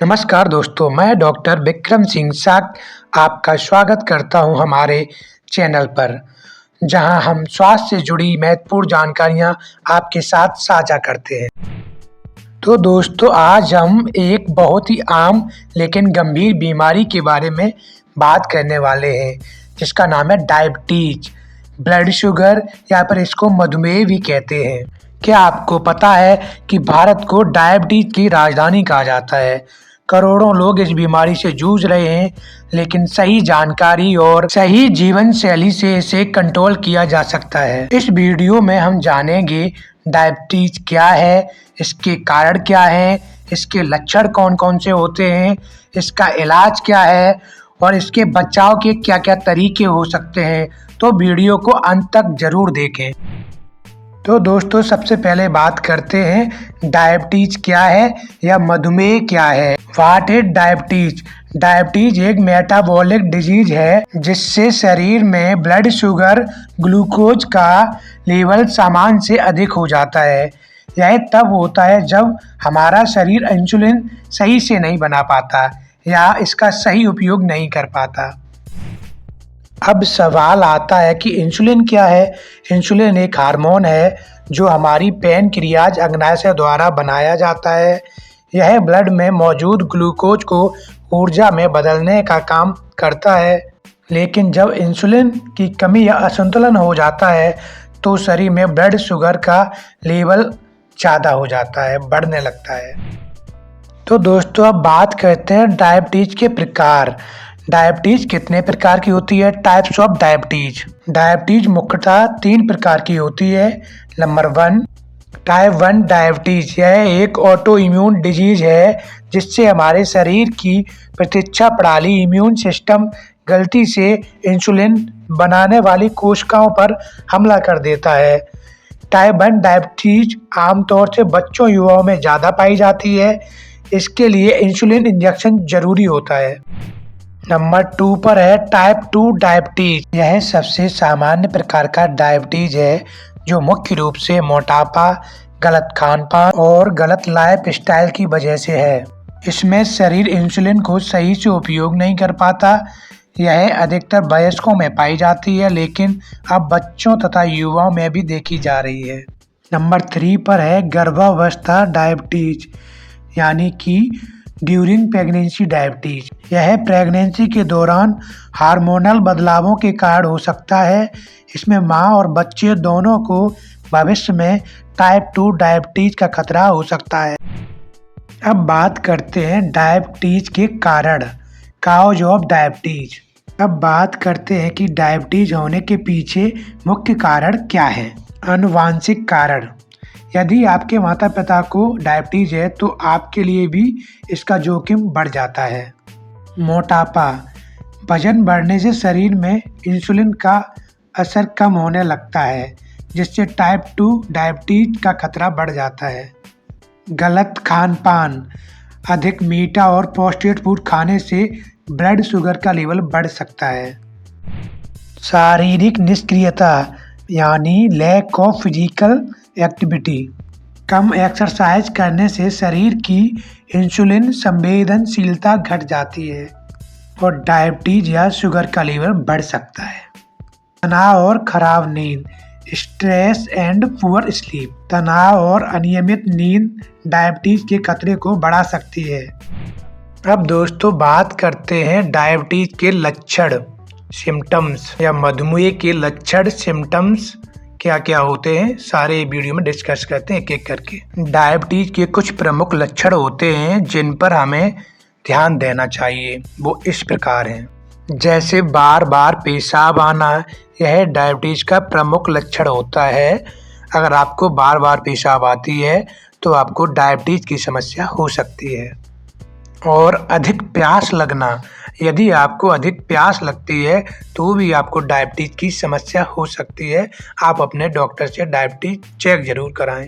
नमस्कार दोस्तों, मैं डॉक्टर विक्रम सिंह साक आपका स्वागत करता हूं हमारे चैनल पर, जहां हम स्वास्थ्य से जुड़ी महत्वपूर्ण जानकारियां आपके साथ साझा करते हैं। तो दोस्तों, आज हम एक बहुत ही आम लेकिन गंभीर बीमारी के बारे में बात करने वाले हैं, जिसका नाम है डायबिटीज, ब्लड शुगर या फिर इसको मधुमेह भी कहते हैं। क्या आपको पता है कि भारत को डायबिटीज की राजधानी कहा जाता है? करोड़ों लोग इस बीमारी से जूझ रहे हैं, लेकिन सही जानकारी और सही जीवन शैली से इसे कंट्रोल किया जा सकता है। इस वीडियो में हम जानेंगे डायबिटीज क्या है, इसके कारण क्या है, इसके लक्षण कौन कौन से होते हैं, इसका इलाज क्या है और इसके बचाव के क्या क्या तरीके हो सकते हैं। तो वीडियो को अंत तक जरूर देखें। तो दोस्तों, सबसे पहले बात करते हैं डायबिटीज क्या है या मधुमेह क्या है। What is diabetes? डायबिटीज एक मेटाबॉलिक डिजीज है जिससे शरीर में ब्लड शुगर, ग्लूकोज का लेवल सामान्य से अधिक हो जाता है। यह तब होता है जब हमारा शरीर इंसुलिन सही से नहीं बना पाता या इसका सही उपयोग नहीं कर पाता। अब सवाल आता है कि इंसुलिन क्या है। इंसुलिन एक हार्मोन है जो हमारी पैनक्रियाज अग्नाशय द्वारा बनाया जाता है। यह ब्लड में मौजूद ग्लूकोज को ऊर्जा में बदलने का काम करता है। लेकिन जब इंसुलिन की कमी या असंतुलन हो जाता है तो शरीर में ब्लड शुगर का लेवल ज़्यादा हो जाता है, बढ़ने लगता है। तो दोस्तों, अब बात करते हैं डायबिटीज के प्रकार। डायबिटीज कितने प्रकार की होती है? Types of diabetes. डायबिटीज मुख्यतः 3 प्रकार की होती है। Number 1, type 1 diabetes. यह एक ऑटो इम्यून डिजीज है जिससे हमारे शरीर की प्रतिरक्षा प्रणाली, इम्यून सिस्टम गलती से इंसुलिन बनाने वाली कोशिकाओं पर हमला कर देता है। टाइप 1 डायबिटीज आमतौर से बच्चों युवाओं में ज़्यादा पाई जाती है। इसके लिए इंसुलिन इंजेक्शन जरूरी होता है। नंबर 2 पर है टाइप 2 डायबिटीज। यह सबसे सामान्य प्रकार का डायबिटीज है जो मुख्य रूप से मोटापा, गलत खान-पान और गलत लाइफ स्टाइल की वजह से है। इसमें शरीर इंसुलिन को सही से उपयोग नहीं कर पाता। यह अधिकतर वयस्कों में पाई जाती है, लेकिन अब बच्चों तथा युवाओं में भी देखी जा रही है। नंबर 3 पर है गर्भावस्था डायबिटीज, यानी कि ड्यूरिंग प्रेगनेंसी डायबिटीज। यह प्रेगनेंसी के दौरान हार्मोनल बदलावों के कारण हो सकता है। इसमें माँ और बच्चे दोनों को भविष्य में टाइप 2 डायबिटीज का खतरा हो सकता है। अब बात करते हैं डायबिटीज के कारण, काउज ऑफ डायबिटीज। अब बात करते हैं कि डायबिटीज होने के पीछे मुख्य कारण क्या है। आनुवांशिक कारण। यदि आपके माता पिता को डायबिटीज है तो आपके लिए भी इसका जोखिम बढ़ जाता है। मोटापा। वजन बढ़ने से शरीर में इंसुलिन का असर कम होने लगता है, जिससे टाइप 2 डायबिटीज का खतरा बढ़ जाता है। गलत खान पान। अधिक मीठा और प्रोसेस्ड फूड खाने से ब्लड शुगर का लेवल बढ़ सकता है। शारीरिक निष्क्रियता, यानी लैक ऑफ फिजिकल एक्टिविटी। कम एक्सरसाइज करने से शरीर की इंसुलिन संवेदनशीलता घट जाती है और डायबिटीज या शुगर का लेवल बढ़ सकता है। तनाव और खराब नींद, स्ट्रेस एंड पुअर स्लीप। तनाव और अनियमित नींद डायबिटीज के खतरे को बढ़ा सकती है। अब दोस्तों, बात करते हैं डायबिटीज के लक्षण, सिम्टम्स या मधुमेह के लक्षण, सिम्टम्स क्या क्या होते हैं, सारे वीडियो में डिस्कस करते हैं एक एक करके। डायबिटीज के कुछ प्रमुख लक्षण होते हैं जिन पर हमें ध्यान देना चाहिए। वो इस प्रकार हैं। जैसे बार बार पेशाब आना, यह डायबिटीज का प्रमुख लक्षण होता है। अगर आपको बार बार पेशाब आती है तो आपको डायबिटीज की समस्या हो सकती है। और अधिक प्यास लगना, यदि आपको अधिक प्यास लगती है तो भी आपको डायबिटीज की समस्या हो सकती है। आप अपने डॉक्टर से डायबिटीज चेक जरूर कराएं।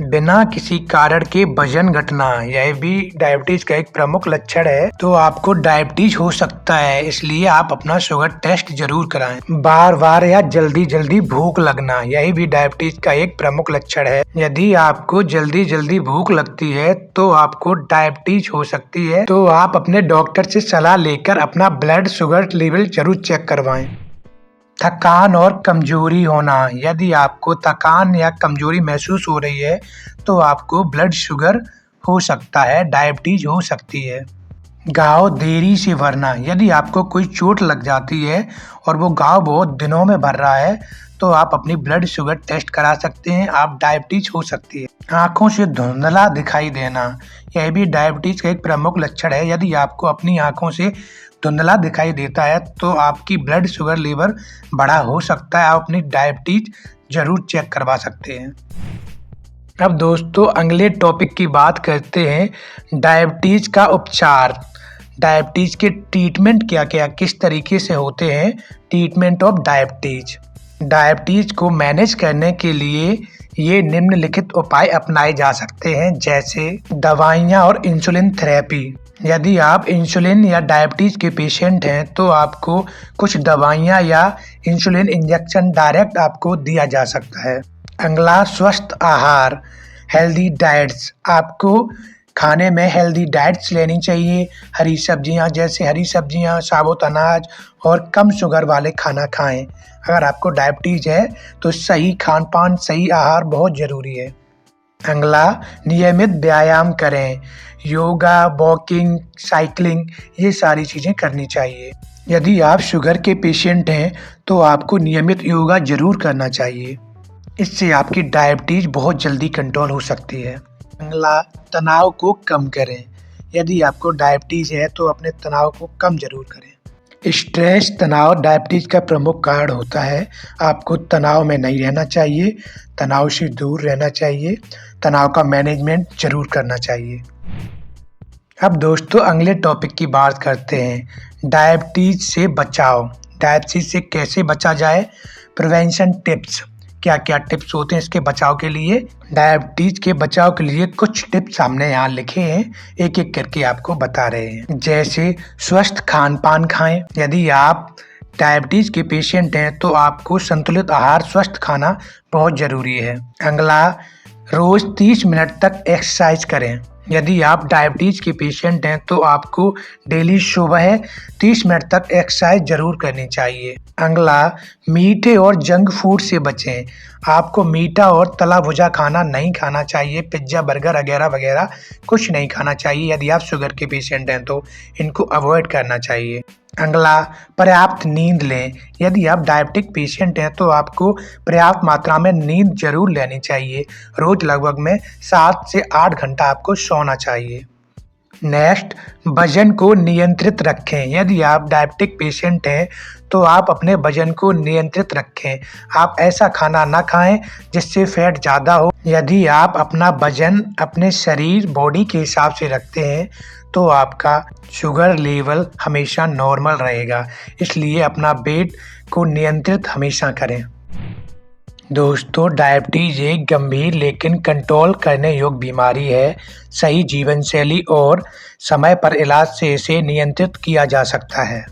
बिना किसी कारण के वजन घटना, यह भी डायबिटीज का एक प्रमुख लक्षण है। तो आपको डायबिटीज हो सकता है, इसलिए आप अपना शुगर टेस्ट जरूर कराएं। बार बार या जल्दी जल्दी भूख लगना, यही भी डायबिटीज का एक प्रमुख लक्षण है। यदि आपको जल्दी जल्दी भूख लगती है तो आपको डायबिटीज हो सकती है। तो आप अपने डॉक्टर से सलाह लेकर अपना ब्लड शुगर लेवल जरूर चेक करवाएं। थकान और कमजोरी होना, यदि आपको थकान या कमजोरी महसूस हो रही है तो आपको ब्लड शुगर हो सकता है, डायबिटीज हो सकती है। घाव देरी से भरना, यदि आपको कोई चोट लग जाती है और वो घाव बहुत दिनों में भर रहा है तो आप अपनी ब्लड शुगर टेस्ट करा सकते हैं, आप डायबिटीज हो सकती है। आंखों से धुंधला दिखाई देना, यह भी डायबिटीज का एक प्रमुख लक्षण है। यदि आपको अपनी आंखों से धुंधला दिखाई देता है तो आपकी ब्लड शुगर लेवल बढ़ा हो सकता है, आप अपनी डायबिटीज जरूर चेक करवा सकते हैं। अब दोस्तों अगले टॉपिक की बात करते हैं, डायबिटीज का उपचार। डायबिटीज के ट्रीटमेंट क्या क्या किस तरीके से होते हैं। ट्रीटमेंट ऑफ डायबिटीज, डायबिटीज को मैनेज करने के लिए ये निम्नलिखित उपाय अपनाए जा सकते हैं, जैसे दवाइयाँ और इंसुलिन थेरेपी। यदि आप इंसुलिन या डायबिटीज के पेशेंट हैं तो आपको कुछ दवाइयाँ या इंसुलिन इंजेक्शन डायरेक्ट आपको दिया जा सकता है। अगला स्वस्थ आहार, हेल्दी डाइट्स, आपको खाने में हेल्दी डाइट्स लेनी चाहिए। हरी सब्जियां, जैसे हरी सब्जियां, साबुत अनाज और कम शुगर वाले खाना खाएं। अगर आपको डायबिटीज है तो सही खान पान, सही आहार बहुत ज़रूरी है। अगला नियमित व्यायाम करें, योगा, वॉकिंग, साइकिलिंग, ये सारी चीज़ें करनी चाहिए। यदि आप शुगर के पेशेंट हैं तो आपको नियमित योगा जरूर करना चाहिए, इससे आपकी डायबिटीज बहुत जल्दी कंट्रोल हो सकती है। अगला तनाव को कम करें, यदि आपको डायबिटीज है तो अपने तनाव को कम जरूर करें। स्ट्रेस, तनाव डायबिटीज का प्रमुख कारण होता है। आपको तनाव में नहीं रहना चाहिए, तनाव से दूर रहना चाहिए, तनाव का मैनेजमेंट जरूर करना चाहिए। अब दोस्तों अगले टॉपिक की बात करते हैं, डायबिटीज से बचाव। डायबिटीज से कैसे बचा जाए, प्रिवेंशन टिप्स, क्या क्या टिप्स होते हैं इसके बचाव के लिए। डायबिटीज के बचाव के लिए कुछ टिप्स हमने यहाँ लिखे हैं, एक एक करके आपको बता रहे हैं। जैसे स्वस्थ खान पान खाएं, यदि आप डायबिटीज के पेशेंट हैं तो आपको संतुलित आहार, स्वस्थ खाना बहुत जरूरी है। अगला, रोज 30 मिनट तक एक्सरसाइज करें। यदि आप डायबिटीज के पेशेंट हैं तो आपको डेली सुबह 30 मिनट तक एक्सरसाइज जरूर करनी चाहिए। अगला, मीठे और जंक फूड से बचें। आपको मीठा और तला भुजा खाना नहीं खाना चाहिए, पिज्ज़ा, बर्गर वगैरह वगैरह कुछ नहीं खाना चाहिए। यदि आप शुगर के पेशेंट हैं तो इनको अवॉइड करना चाहिए। अगला, पर्याप्त नींद लें। यदि आप डायबिटिक पेशेंट हैं तो आपको पर्याप्त मात्रा में नींद जरूर लेनी चाहिए। रोज लगभग में 7 से 8 घंटा आपको सोना चाहिए। नेक्स्ट, वजन को नियंत्रित रखें। यदि आप डायबिटिक पेशेंट हैं तो आप अपने वजन को नियंत्रित रखें। आप ऐसा खाना ना खाएं जिससे फैट ज़्यादा हो। यदि आप अपना वजन अपने शरीर, बॉडी के हिसाब से रखते हैं तो आपका शुगर लेवल हमेशा नॉर्मल रहेगा, इसलिए अपना वेट को नियंत्रित हमेशा करें। दोस्तों डायबिटीज एक गंभीर लेकिन कंट्रोल करने योग्य बीमारी है। सही जीवन शैली और समय पर इलाज से इसे नियंत्रित किया जा सकता है।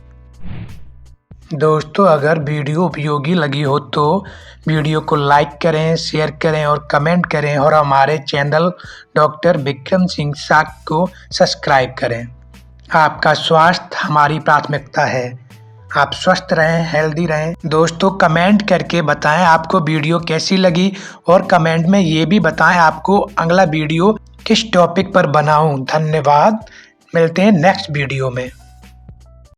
दोस्तों अगर वीडियो उपयोगी लगी हो तो वीडियो को लाइक करें, शेयर करें और कमेंट करें और हमारे चैनल डॉक्टर विक्रम सिंह साक को सब्सक्राइब करें। आपका स्वास्थ्य हमारी प्राथमिकता है। आप स्वस्थ रहें, हेल्दी रहें। दोस्तों कमेंट करके बताएं आपको वीडियो कैसी लगी और कमेंट में ये भी बताएं आपको अगला वीडियो किस टॉपिक पर बनाऊं। धन्यवाद, मिलते हैं नेक्स्ट वीडियो में।